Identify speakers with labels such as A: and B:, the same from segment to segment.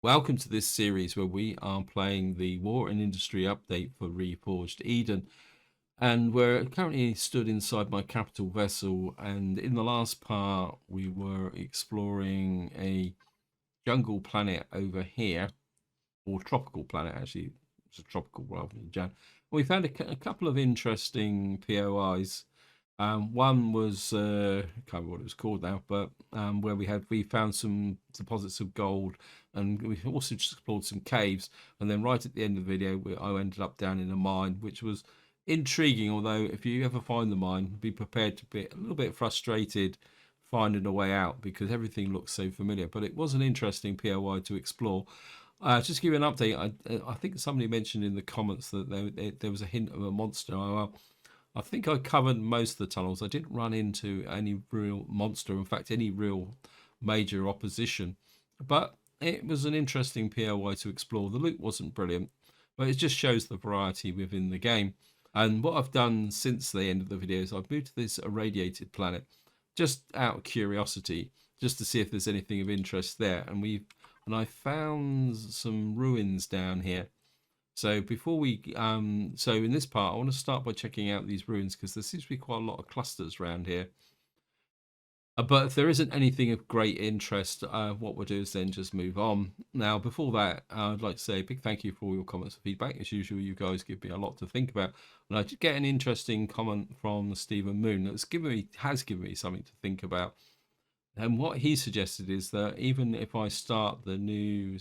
A: Welcome to this series where we are playing the War and Industry update for Reforged Eden. And we're currently stood inside my capital vessel, and in the last part we were exploring a jungle planet over here, or tropical planet actually. It's a tropical rather than jungle. We found a couple of interesting POIs. One was I can't remember what it was called now, but where we found some deposits of gold, and we also just explored some caves. And then right at the end of the video, I ended up down in a mine, which was intriguing. Although if you ever find the mine, be prepared to be a little bit frustrated finding a way out because everything looks so familiar. But it was an interesting POI to explore. Just to give you an update, I think somebody mentioned in the comments that there was a hint of a monster. I think I covered most of the tunnels. I didn't run into any real monster, in fact, any real major opposition. But it was an interesting POI to explore. The loot wasn't brilliant, but it just shows the variety within the game. And what I've done since the end of the video is I've moved to this irradiated planet, just out of curiosity, just to see if there's anything of interest there. And I found some ruins down here. So before we, so in this part, I want to start by checking out these ruins because there seems to be quite a lot of clusters around here. But if there isn't anything of great interest, what we'll do is then just move on. Now, before that, I'd like to say a big thank you for all your comments and feedback. As usual, you guys give me a lot to think about. And I did get an interesting comment from Stephen Moon that's has given me something to think about. And what he suggested is that even if I start the new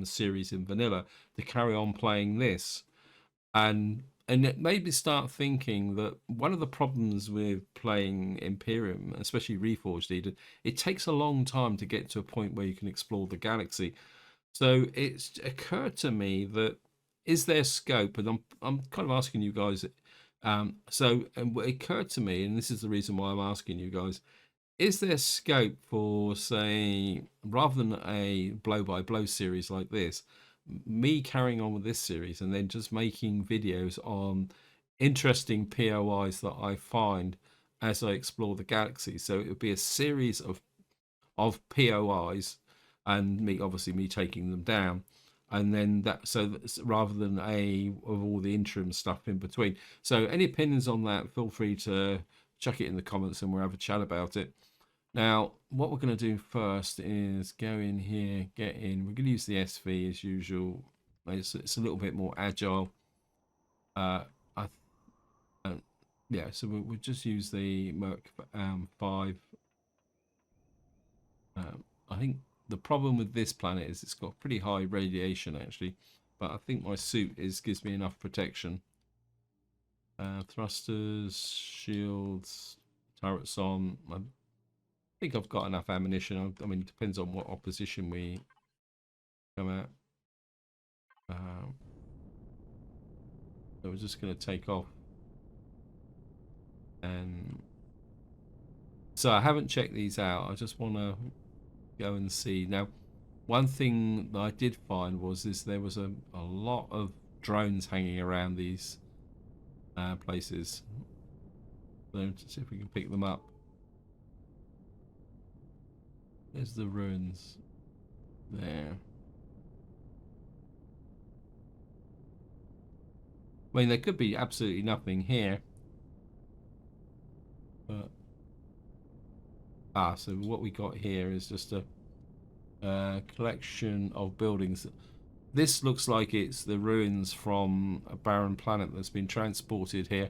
A: series in vanilla, to carry on playing this, and it made me start thinking that one of the problems with playing Empyrion, especially Reforged Eden, it takes a long time to get to a point where you can explore the galaxy. So it's occurred to me that is there scope, and I'm kind of asking you guys. So it occurred to me, and this is the reason why I'm asking you guys. Is there scope for, say, rather than a blow-by-blow series like this, me carrying on with this series and then just making videos on interesting POIs that I find as I explore the galaxy? So it would be a series of POIs, and me taking them down, and then rather than of all the interim stuff in between. So any opinions on that, feel free to chuck it in the comments and we'll have a chat about it. Now, what we're going to do first is go in here, get in. We're going to use the SV as usual. It's a little bit more agile. Yeah, so we'll just use the Merc 5. I think the problem with this planet is it's got pretty high radiation actually, but I think my suit gives me enough protection. Thrusters, shields, turrets on. I think I've got enough ammunition. I mean, it depends on what opposition we come at. So we're just going to take off. And so I haven't checked these out. I just want to go and see. Now, one thing that I did find was there was a lot of drones hanging around these places. So let's see if we can pick them up. There's the ruins there. I mean, there could be absolutely nothing here. But so what we got here is just a collection of buildings. This looks like it's the ruins from a barren planet that's been transported here.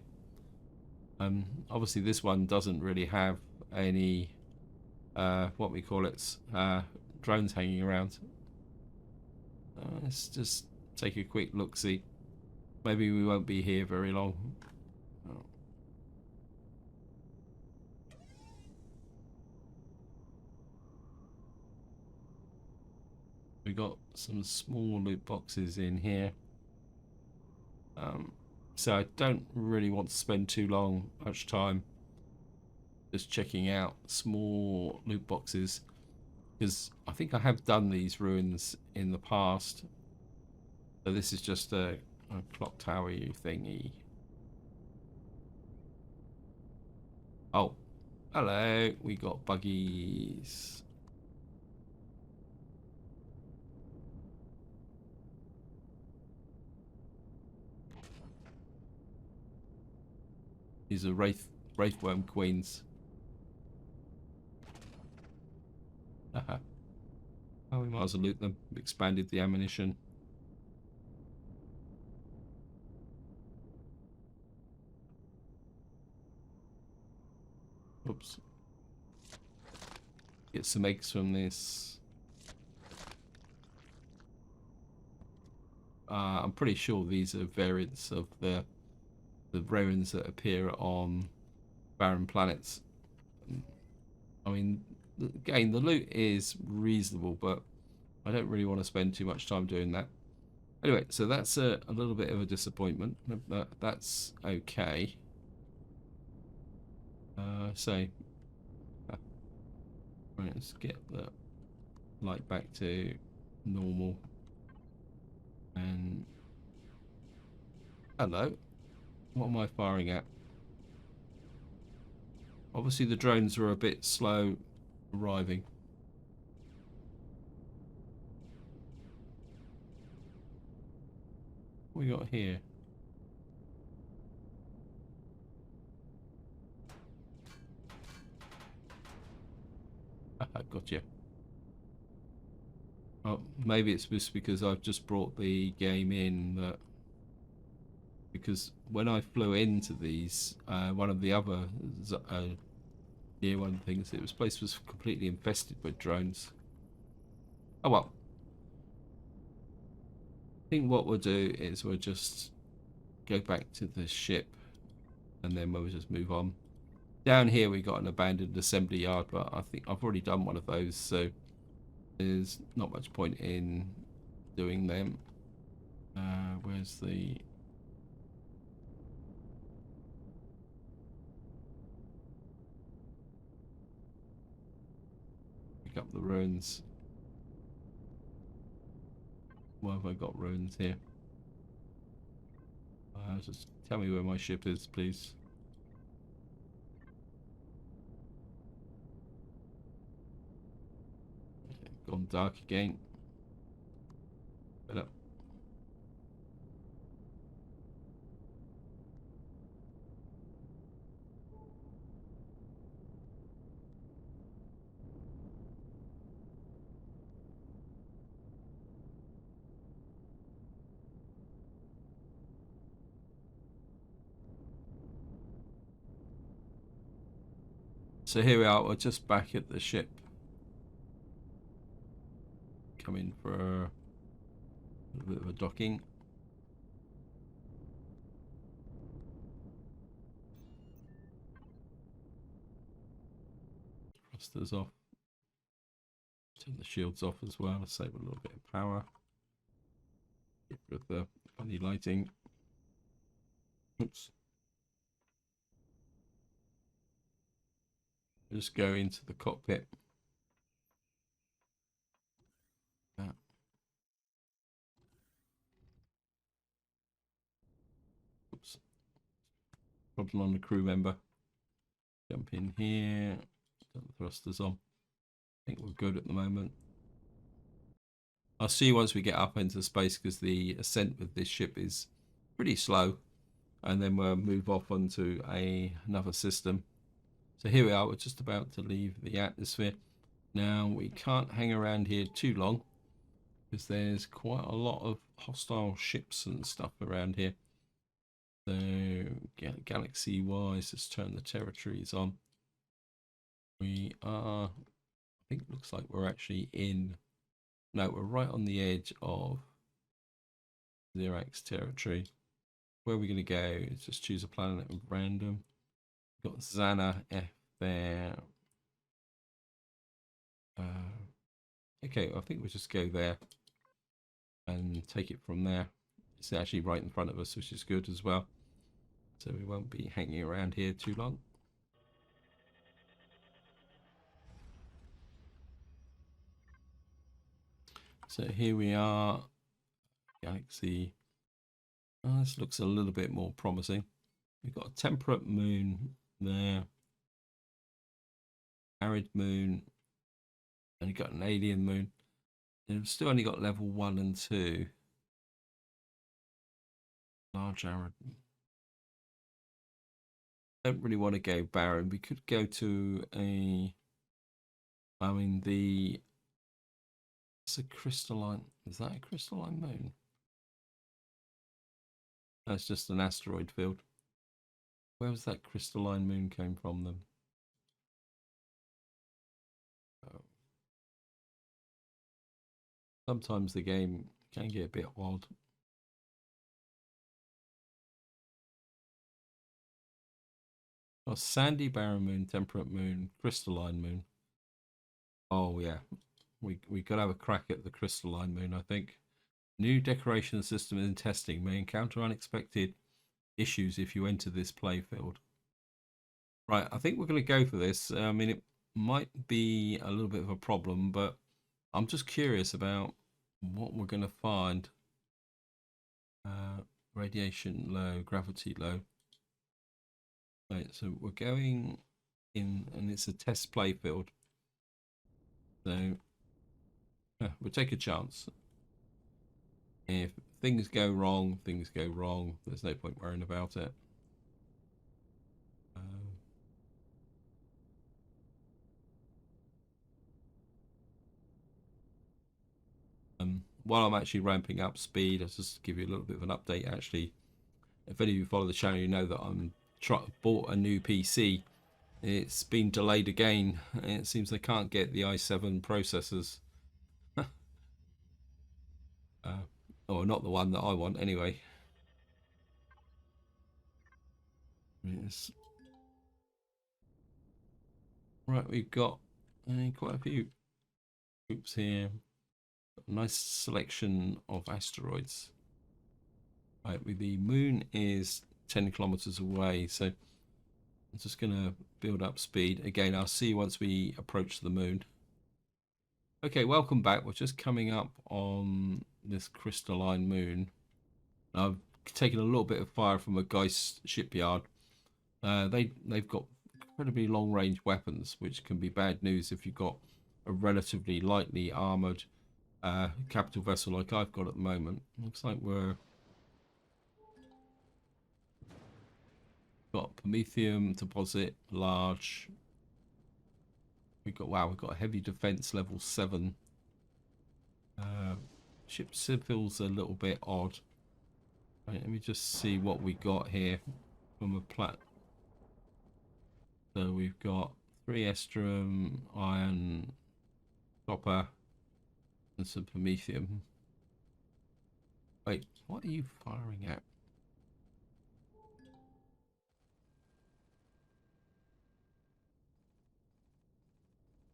A: Obviously this one doesn't really have any what we call it, drones hanging around. Let's just take a quick look-see. Maybe we won't be here very long. We got some small loot boxes in here. So I don't really want to spend much time just checking out small loot boxes, because I think I have done these ruins in the past. So this is just a clock tower thingy. Oh, hello, we got buggies. These are wraithworm queens. Oh, we might as well loot them. We expanded the ammunition. Oops. Get some eggs from this. I'm pretty sure these are variants of the ruins that appear on barren planets. I mean, again, the loot is reasonable, but I don't really want to spend too much time doing that. Anyway, so that's a little bit of a disappointment, but that's okay. So, right, let's get the light back to normal. And hello, what am I firing at? Obviously the drones are a bit slow arriving. What we got here? I've got you. Oh, maybe it's just because I've just brought the game in that, because when I flew into these, one of the other near one things, this place was completely infested with drones. Oh well. I think what we'll do is we'll just go back to the ship and then we'll just move on. Down here we got an abandoned assembly yard, but I think I've already done one of those, so there's not much point in doing them. Where's the... Pick up the ruins. Why have I got ruins here? Just tell me where my ship is, please. Gone dark again. Up. So here we are, we're just back at the ship. Coming for a bit of a docking. Thrusters off. Turn the shields off as well to save a little bit of power. Get rid of the funny lighting. Oops. Just go into the cockpit. Oops. Problem on the crew member. Jump in here. Turn the thrusters on. I think we're good at the moment. I'll see you once we get up into space, because the ascent with this ship is pretty slow, and then we'll move off onto another system. So here we are, we're just about to leave the atmosphere. Now we can't hang around here too long because there's quite a lot of hostile ships and stuff around here. So galaxy wise, let's turn the territories on. We are, I think it looks like we're actually in, no, we're right on the edge of Xerax territory. Where are we going to go? Let's just choose a planet at random. We've got Xana F there. Okay, I think we'll just go there and take it from there. It's actually right in front of us, which is good as well. So we won't be hanging around here too long. So here we are, galaxy. Oh, this looks a little bit more promising. We've got a temperate moon there, arid moon, and you've got an alien moon. And we've still only got level 1 and 2. Large arid. Don't really want to go barren. We could go to a, I mean, it's a crystalline. Is that a crystalline moon? That's just an asteroid field. Where was that crystalline moon came from then? Oh. Sometimes the game can get a bit odd. Oh, sandy barren moon, temperate moon, crystalline moon. Oh yeah, we got to have a crack at the crystalline moon, I think. New decoration system in testing may encounter unexpected issues if you enter this playfield. Right, I think we're going to go for this. I mean, it might be a little bit of a problem, but I'm just curious about what we're going to find. Radiation low, gravity low. Right, so we're going in, and it's a test playfield. So we'll take a chance. If things go wrong, things go wrong. There's no point worrying about it. While I'm actually ramping up speed, I'll just give you a little bit of an update. Actually, if any of you follow the channel, you know that I'm bought a new PC. It's been delayed again. It seems they can't get the i7 processors. Or not the one that I want anyway. Yes. Right, we've got quite a few groups here. Nice selection of asteroids. Right, the moon is 10 kilometers away, so I'm just going to build up speed. Again, I'll see you once we approach the moon. Okay, welcome back. We're just coming up on this crystalline moon. I've taken a little bit of fire from a Geist shipyard. They've got incredibly long range weapons, which can be bad news if you've got a relatively lightly armored capital vessel like I've got at the moment. Looks like we're got Promethium deposit large. We've got a heavy defense level 7. Ship civil's a little bit odd. Right, let me just see what we got here from a plat. So we've got 3 estrum, iron, copper, and some promethium. Wait, what are you firing at?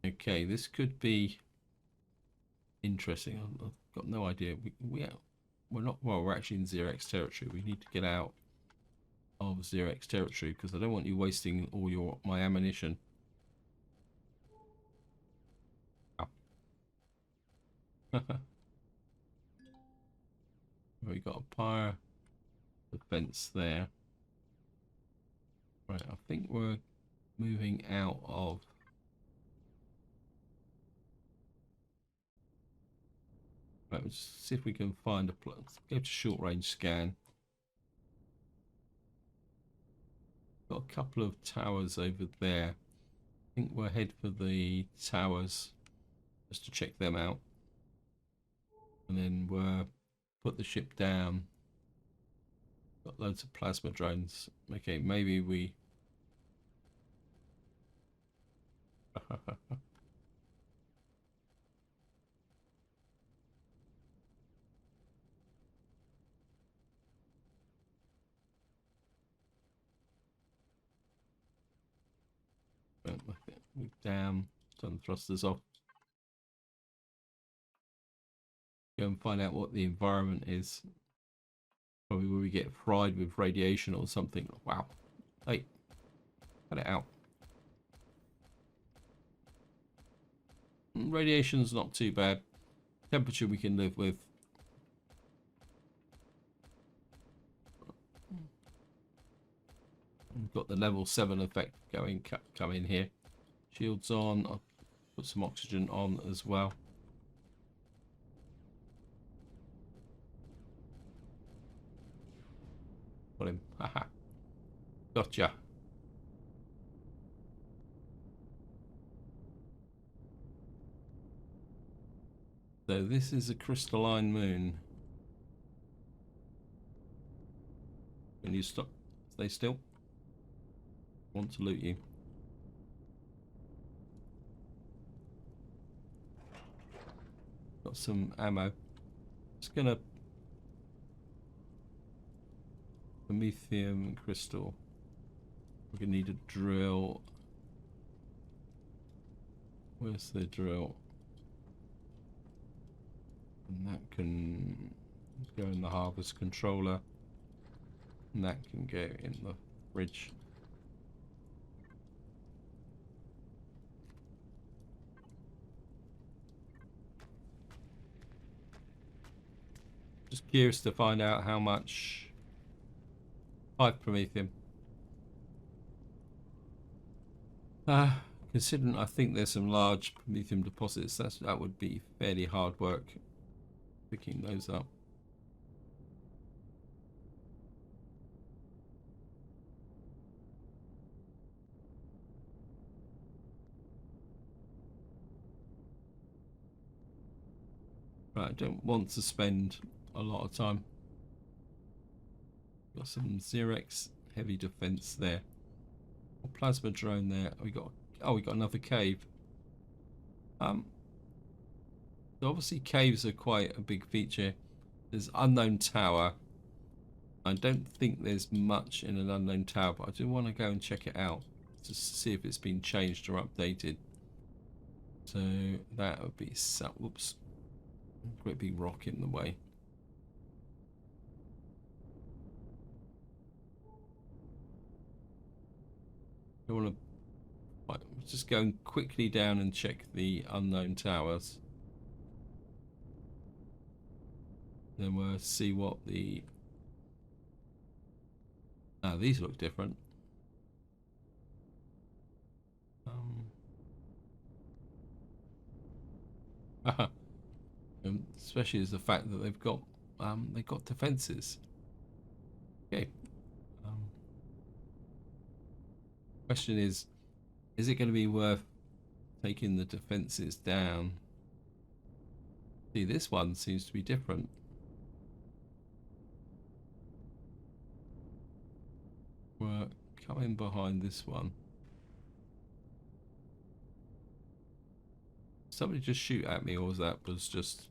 A: Okay, this could be interesting. I've got no idea. We're not, well, we're actually in 0x territory. We need to get out of 0x territory because I don't want you wasting all my ammunition. We got a pyre defense there. Right, I think we're moving out of. Right, let's see if we can find a place. Go to short range scan. Got a couple of towers over there. I think we'll head for the towers just to check them out. And then we'll put the ship down. Got loads of plasma drones. Okay, maybe we... down, turn the thrusters off. Go and find out what the environment is. Probably where we get fried with radiation or something. Wow. Hey, cut it out. Radiation's not too bad. Temperature we can live with. We've got the level 7 effect come in here. Shields on. I'll put some oxygen on as well. Got him. Haha. Gotcha. So this is a crystalline moon. Can you stop? Stay still. I want to loot you. Got some ammo. Just gonna Promethium crystal. We're gonna need a drill. Where's the drill? And that can go in the harvest controller. And that can go in the fridge. Just curious to find out how much 5 Promethium. Considering I think there's some large Promethium deposits, that would be fairly hard work picking those up. Right, I don't want to spend a lot of time. Got some Xerex heavy defense there. A plasma drone there. We got another cave. So obviously caves are quite a big feature. There's unknown tower. I don't think there's much in an unknown tower, but I do want to go and check it out to see if it's been changed or updated. So that would be whoops. Great big rock in the way. I want to just go quickly down and check the unknown towers. Then we'll see what the... these look different. Especially as the fact that they've got defenses. Okay. Question is it going to be worth taking the defenses down? See, this one seems to be different. We're coming behind this one. Somebody just shoot at me, or was that just...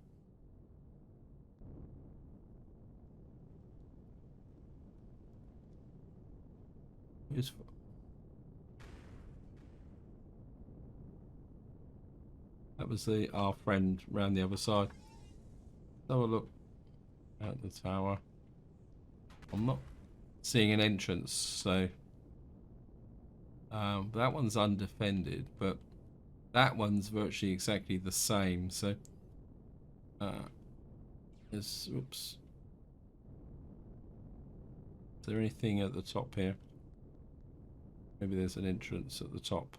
A: That was our friend round the other side. Let's have a look at the tower. I'm not seeing an entrance, so that one's undefended, but that one's virtually exactly the same. So oops. Is there anything at the top here? Maybe there's an entrance at the top.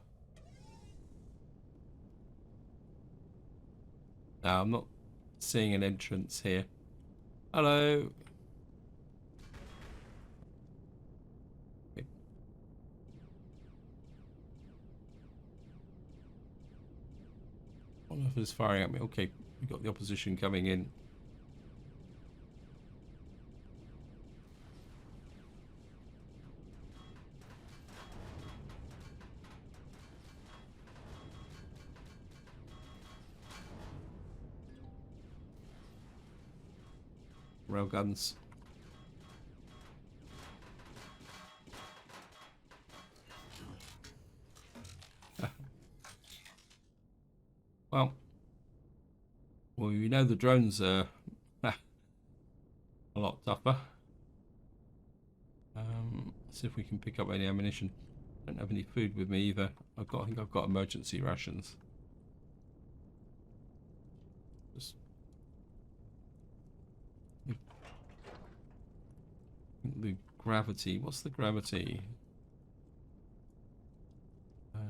A: No, I'm not seeing an entrance here. Hello. Okay. I wonder if it's firing at me. Okay, we got the opposition coming in. Railguns. Well, we know the drones are a lot tougher. See if we can pick up any ammunition. Don't have any food with me either. I think I've got emergency rations. Just the gravity. What's the gravity?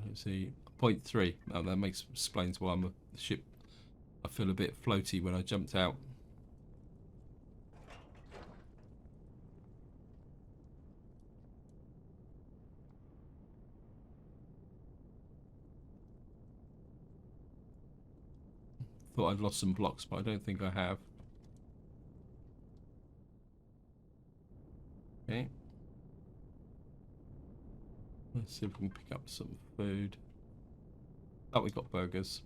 A: Let's see. 0.3. Oh, that explains why the ship. I feel a bit floaty when I jumped out. thought I'd lost some blocks, but I don't think I have. Okay. Let's see if we can pick up some food. Oh, we got burgers.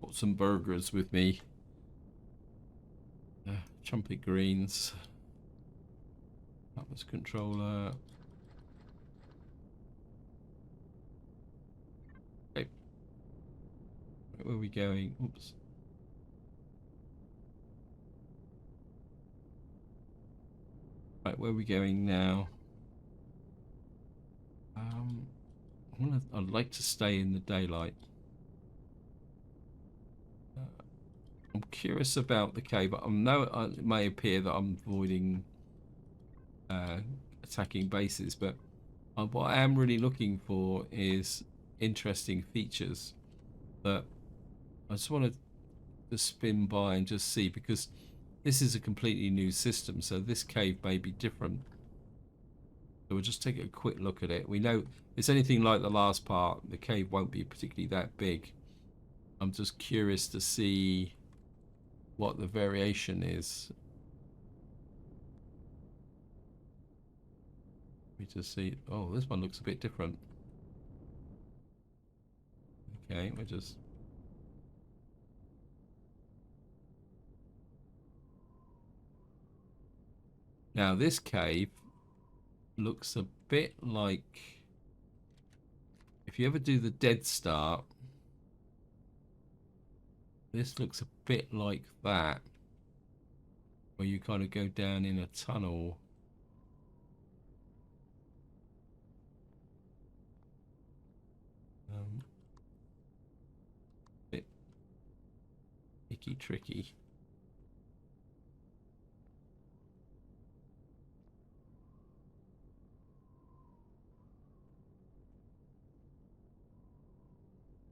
A: Got some burgers with me. Trumpet greens. Atlas controller. Okay. Where are we going? Oops. Right, where are we going now? I'd like to stay in the daylight. I'm curious about the cave. I know it may appear that I'm avoiding attacking bases, but what I am really looking for is interesting features that I just wanted to spin by and just see, because this is a completely new system, so this cave may be different. So we'll just take a quick look at it. We know if it's anything like the last part, the cave won't be particularly that big. I'm just curious to see what the variation is. We just see, oh, this one looks a bit different. Okay, we're just... Now this cave looks a bit like, if you ever do the dead start, this looks a bit like that, where you kind of go down in a tunnel. Bit icky tricky.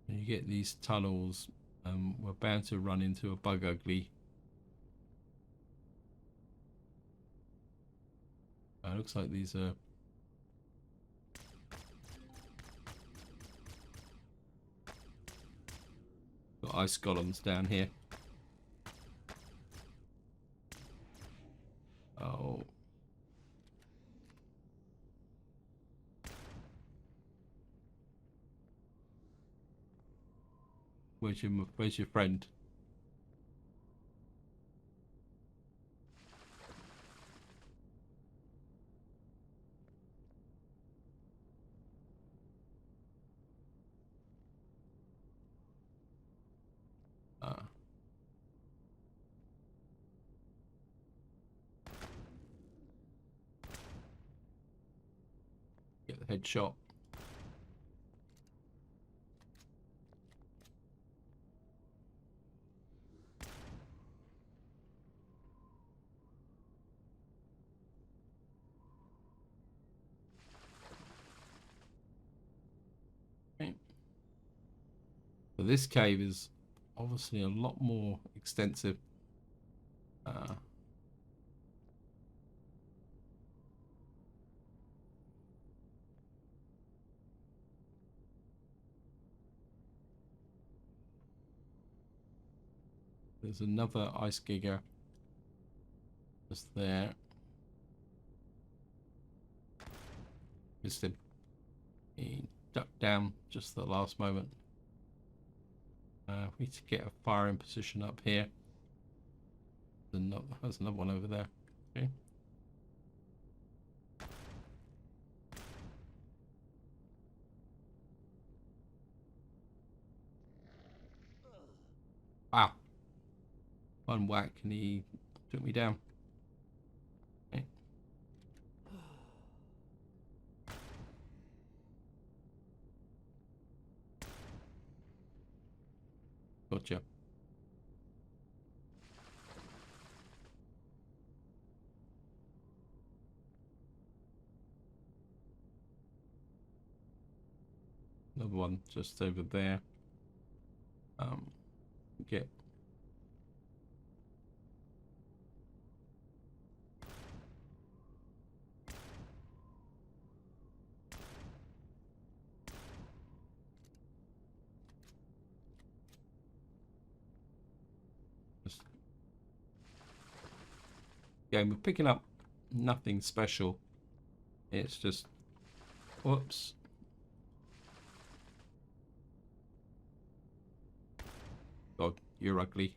A: And you get these tunnels. We're bound to run into a bug ugly. Looks like these are... got ice golems down here. Oh. Where's your friend? Get the headshot. Okay. So this cave is obviously a lot more extensive. There's another ice giga just there. Missed him. He ducked down just the last moment. We need to get a firing position up here. There's another one over there. Okay. Wow. One whack and he took me down. Okay. Gotcha. Another one just over there. Get... Again, we're picking up nothing special. It's just, whoops. God, you're ugly.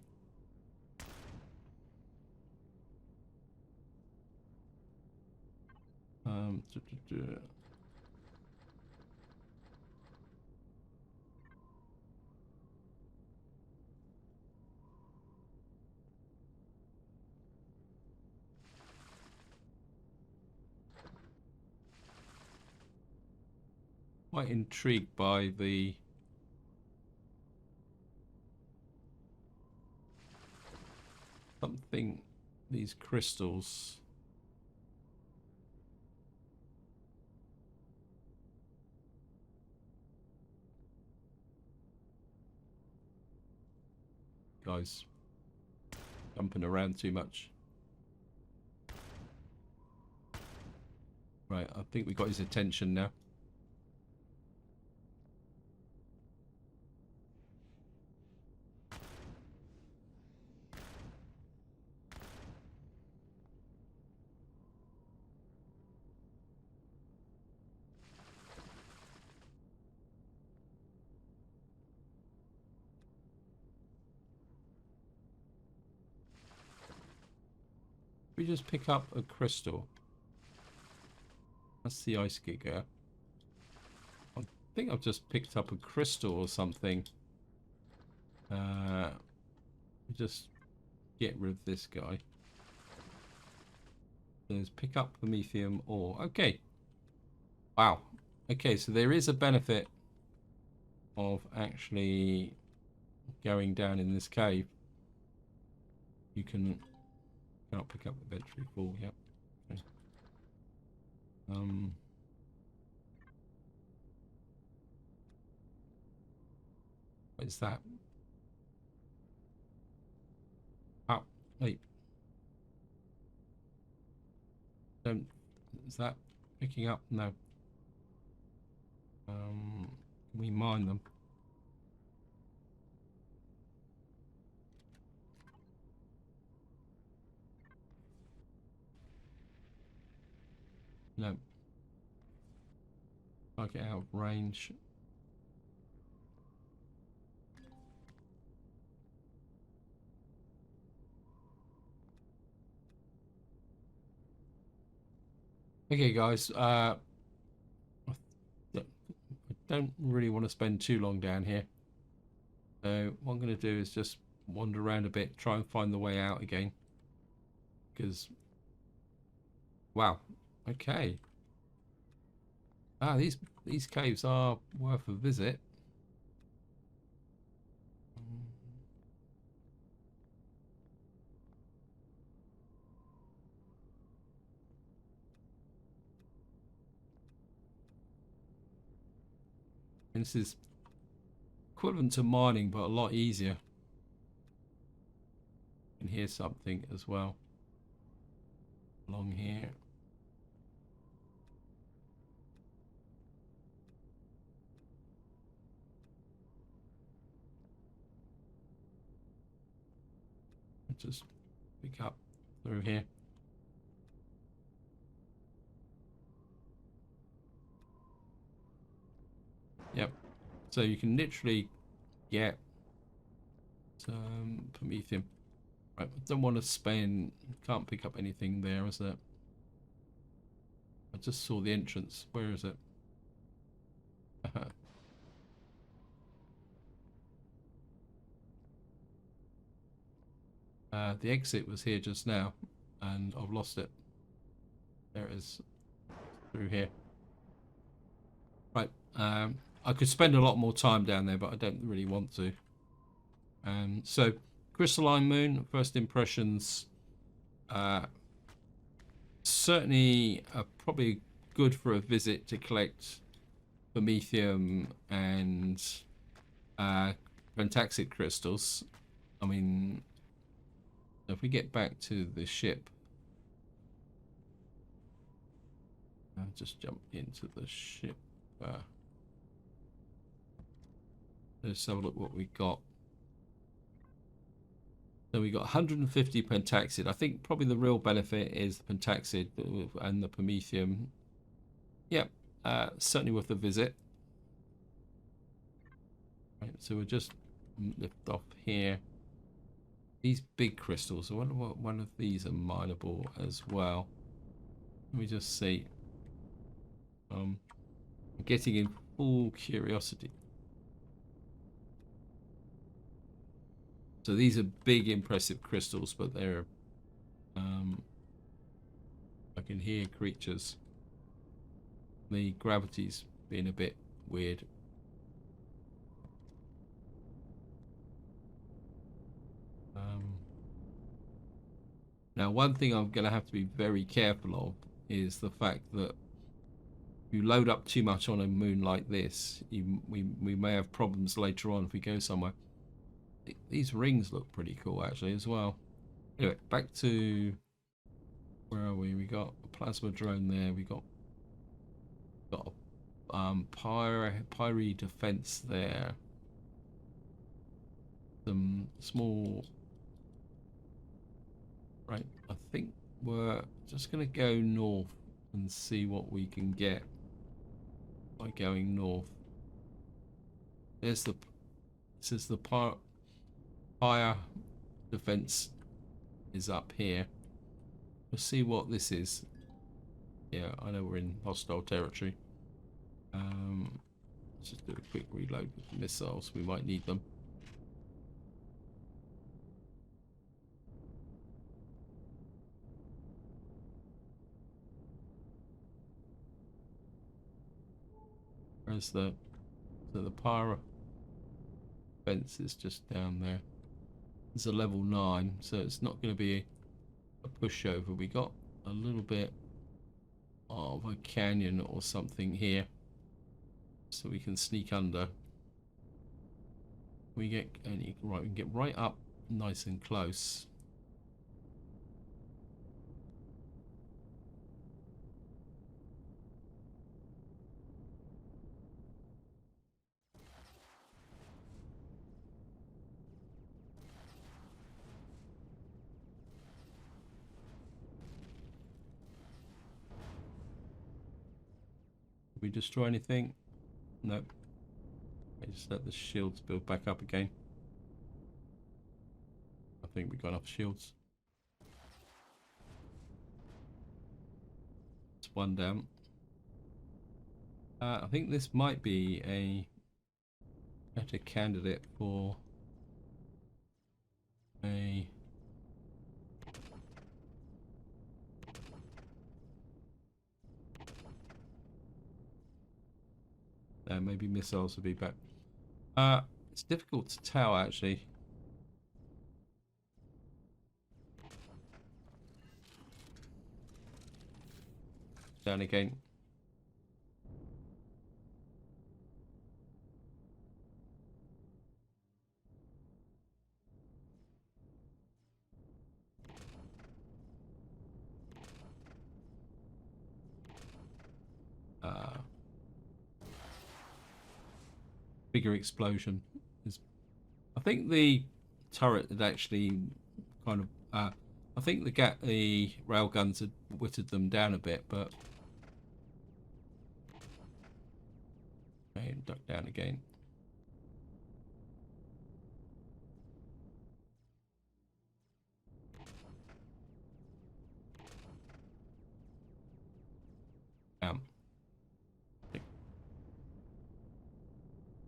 A: Quite intrigued by the something, these crystals. Guys, jumping around too much. Right, I think we got his attention now. We just pick up a crystal. That's the ice giga. I think I've just picked up a crystal or something. Just get rid of this guy. Let's pick up Promethium ore. Okay. Wow. Okay, so there is a benefit of actually going down in this cave. You cannot pick up inventory full. Yep. Okay. What is that? Oh, wait. Don't. Is that picking up? No. Can we mine them? No. I'll get out of range. Okay, guys. I don't really want to spend too long down here. So what I'm going to do is just wander around a bit, try and find the way out again. Because, wow. Okay. Ah, these caves are worth a visit. And this is equivalent to mining, but a lot easier. You can hear something as well along here. Just pick up through here. Yep. So you can literally get some Promethium. Right, I don't want to spend. Can't pick up anything there, is it? I just saw the entrance. Where is it? The exit was here just now, and I've lost it. There it is, through here. Right, I could spend a lot more time down there, but I don't really want to. So, Crystalline Moon, first impressions, certainly probably good for a visit to collect Promethium and Fantaxic crystals. I mean, if we get back to the ship, I'll just jump into the ship. Let's have a look what we got. So we got 150 pentaxid. I think probably the real benefit is the pentaxid and the promethium. Yep, certainly worth a visit. Right, so we'll just lift off here. These big crystals, I wonder what one of these are mineable as well. Let me just see. I'm getting in full curiosity. So these are big, impressive crystals, but they're I can hear creatures. The gravity's been a bit weird. Now, one thing I'm going to have to be very careful of is the fact that if you load up too much on a moon like this, we may have problems later on if we go somewhere. These rings look pretty cool, actually, as well. Anyway, back to... Where are we? We got a plasma drone there. We got a pyre defense there. Some small... Right, I think we're just going to go north and see what we can get by going north. This is the pyre defense is up here. We'll see what this is. Yeah, I know we're in hostile territory. Let's just do a quick reload with the missiles. We might need them. Where's the pyre fence is just down there. It's a level 9, so it's not going to be a pushover. We got a little bit of a canyon or something here, so we can sneak under. We get any right? We can get right up, nice and close. Did we destroy anything? Nope. Okay, just let the shields build back up again. I think we got enough shields. It's one down. I think this might be a better candidate for a... maybe missiles would be better. It's difficult to tell, actually. Down again. Bigger explosion is... I think the turret had actually kind of... I think the railguns had whittled them down a bit, but... Okay, duck down again.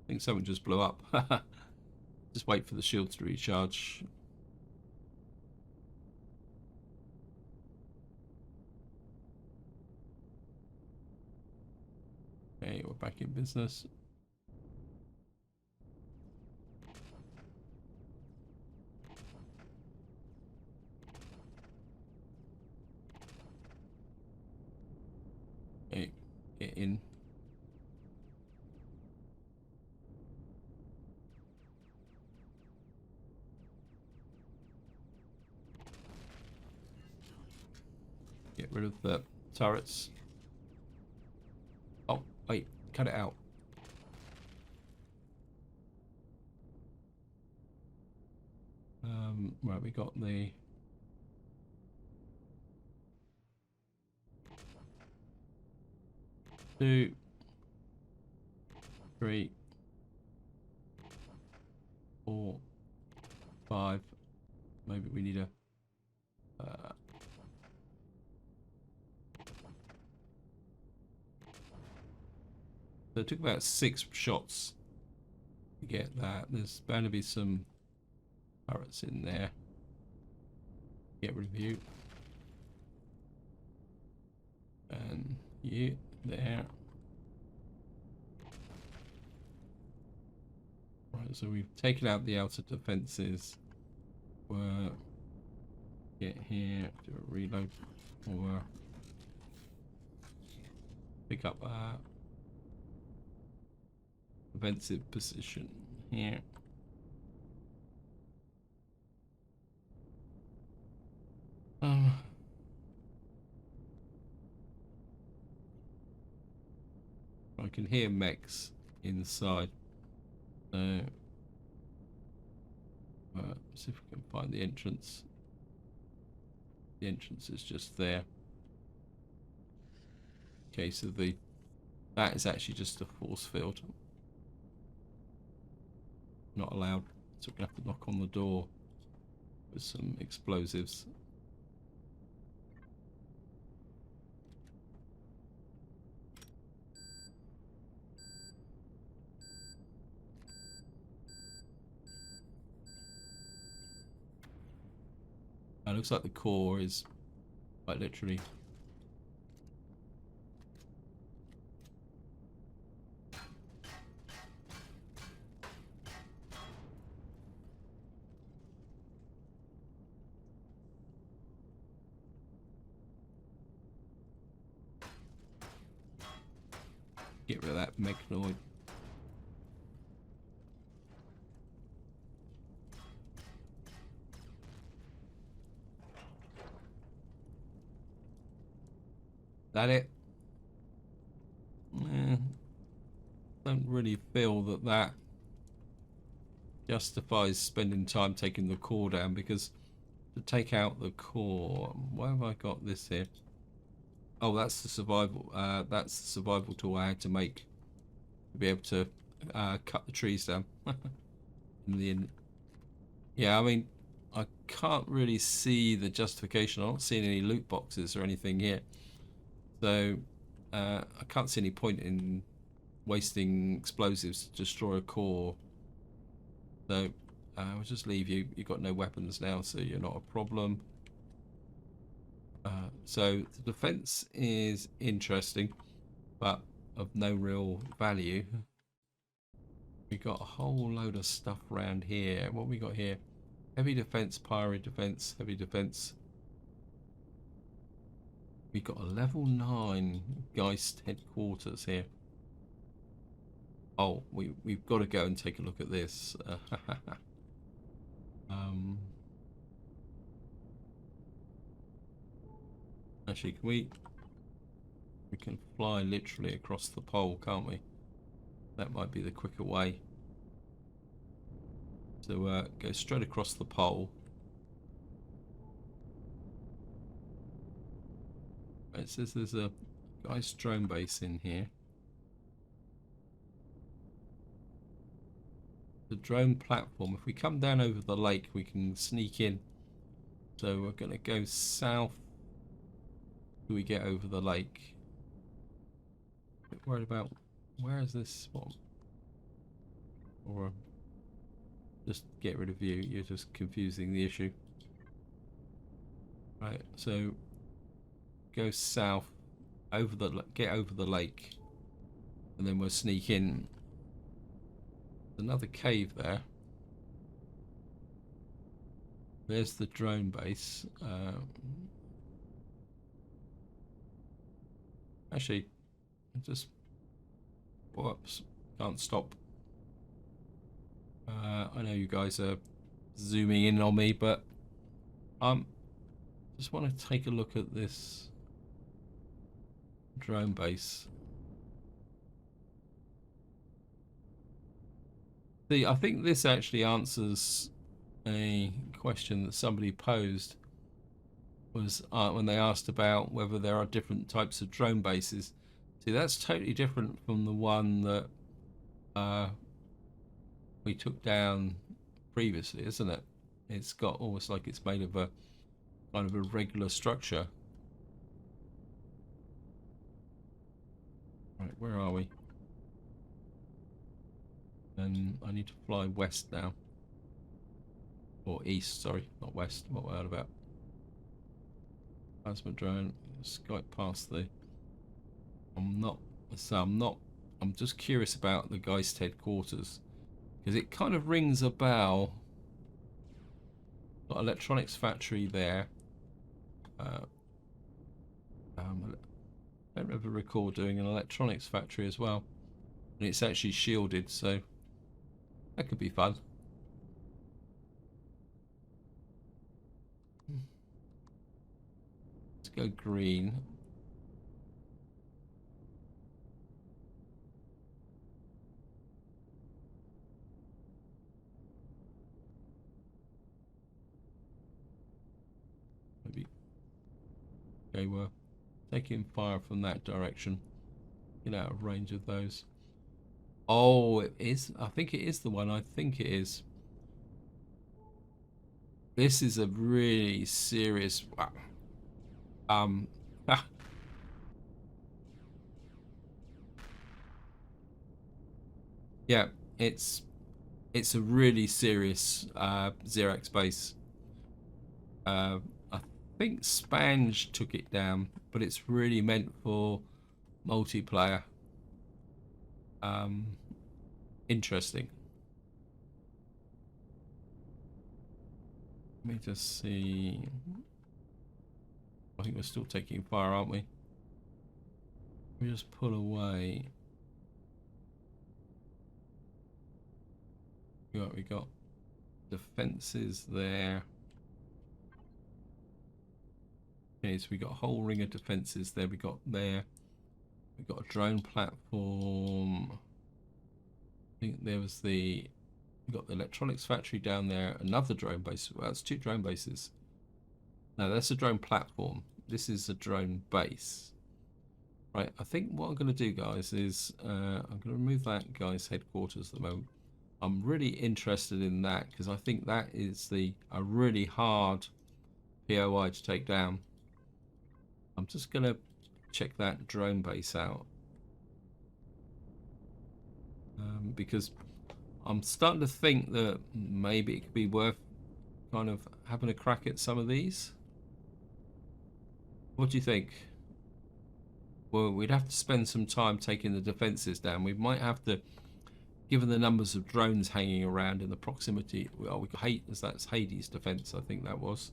A: I think something just blew up. Just wait for the shield to recharge. Okay, we're back in business. Okay, get in. Get rid of the turrets. Oh, wait, cut it out. Right, we got the... Two, three, 4, 5. Maybe we need a... So it took about 6 shots to get that. There's bound to be some turrets in there. Get rid of you. And you there. Right, so we've taken out the outer defenses. We'll get here, do a reload, or pick up a defensive position here. I can hear mechs inside. So see if we can find the entrance. The entrance is just there. Okay, so that is actually just a force field. Not allowed. So we have to knock on the door with some explosives. It looks like the core is quite literally get rid of that mechanoid. That it? Don't really feel that justifies spending time taking the core down, because to take out the core, why have I got this here? Oh, that's the survival. That's the survival tool I had to make to be able to cut the trees down. In the end, yeah, I mean, I can't really see the justification. I'm not seeing any loot boxes or anything here. So I can't see any point in wasting explosives to destroy a core. So I'll just leave you. You've got no weapons now, so you're not a problem. So the defense is interesting, but of no real value. We got a whole load of stuff around here. What we got here? Heavy defense, pyro defense, heavy defense. We got a level 9 Geist headquarters here. Oh, we've got to go and take a look at this. Actually, we can fly literally across the pole, can't we? That might be the quicker way. So go straight across the pole. It says there's a Geist drone base in here. The drone platform. If we come down over the lake, we can sneak in. So we're going to go south. Do we get over the lake? A bit worried about where is this spot? Or just get rid of you. You're just confusing the issue. Right. So go south, get over the lake, and then we'll sneak in. There's another cave there. There's the drone base. Actually, just whoops, can't stop. I know you guys are zooming in on me, but just want to take a look at this drone base. See, I think this actually answers a question that somebody posed was when they asked about whether there are different types of drone bases. See, that's totally different from the one that we took down previously, isn't it? It's got almost like it's made of a kind of a regular structure. Right, where are we? And I need to fly west now. Or east, sorry, not west. What we're out about? Plasma drone. Skype past the. I'm just curious about the Geist headquarters. Because it kind of rings a bell. Got electronics factory there. I don't ever recall doing an electronics factory as well. And it's actually shielded, so that could be fun. Let's go green. Maybe. Okay, we're taking fire from that direction. Get out of range of those. Oh, it is. I think it is the one. I think it is. This is a really serious. Yeah, it's a really serious Xerax base. I think Spange took it down, but it's really meant for multiplayer. Interesting. Let me just see. I think we're still taking fire, aren't we? We just pull away. We got defenses there. Okay, so we got a whole ring of defenses there. We got there. We got a drone platform. I think there was we got the electronics factory down there. Another drone base. Well, that's two drone bases. No, that's a drone platform. This is a drone base. Right, I think what I'm going to do, guys, is I'm going to remove that guy's headquarters at the moment. I'm really interested in that because I think that is a really hard POI to take down. I'm just going to check that drone base out. Because I'm starting to think that maybe it could be worth kind of having a crack at some of these. What do you think? Well, we'd have to spend some time taking the defenses down. We might have to, given the numbers of drones hanging around in the proximity. Well, we got that's Hades defense, I think that was.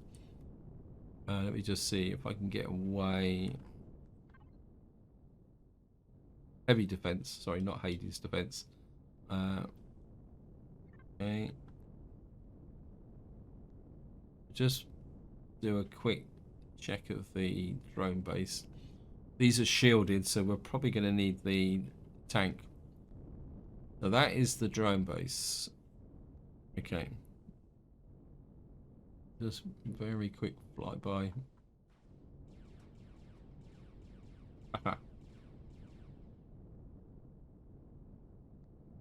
A: Let me just see if I can get away. Heavy defense, sorry, not Hades defense. Okay. Just do a quick check of the drone base. These are shielded, so we're probably going to need the tank. So that is the drone base. Okay. Just very quick flyby.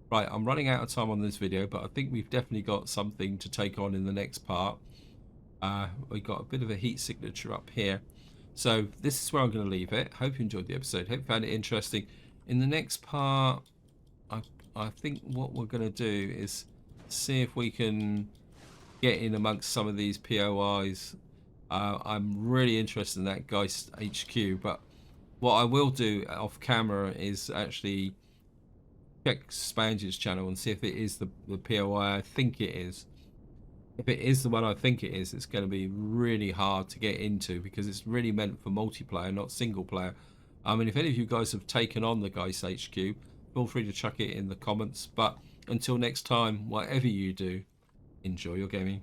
A: Right, I'm running out of time on this video, but I think we've definitely got something to take on in the next part. We got a bit of a heat signature up here. So this is where I'm going to leave it. Hope you enjoyed the episode. Hope you found it interesting. In the next part, I think what we're going to do is see if we can get in amongst some of these POIs. I'm really interested in that Geist HQ, but what I will do off camera is actually check Spange's channel and see if it is the POI I think it is. If it is the one I think it is, it's going to be really hard to get into because it's really meant for multiplayer, not single player. I mean, if any of you guys have taken on the Geist HQ, feel free to chuck it in the comments. But until next time, whatever you do, enjoy your gaming.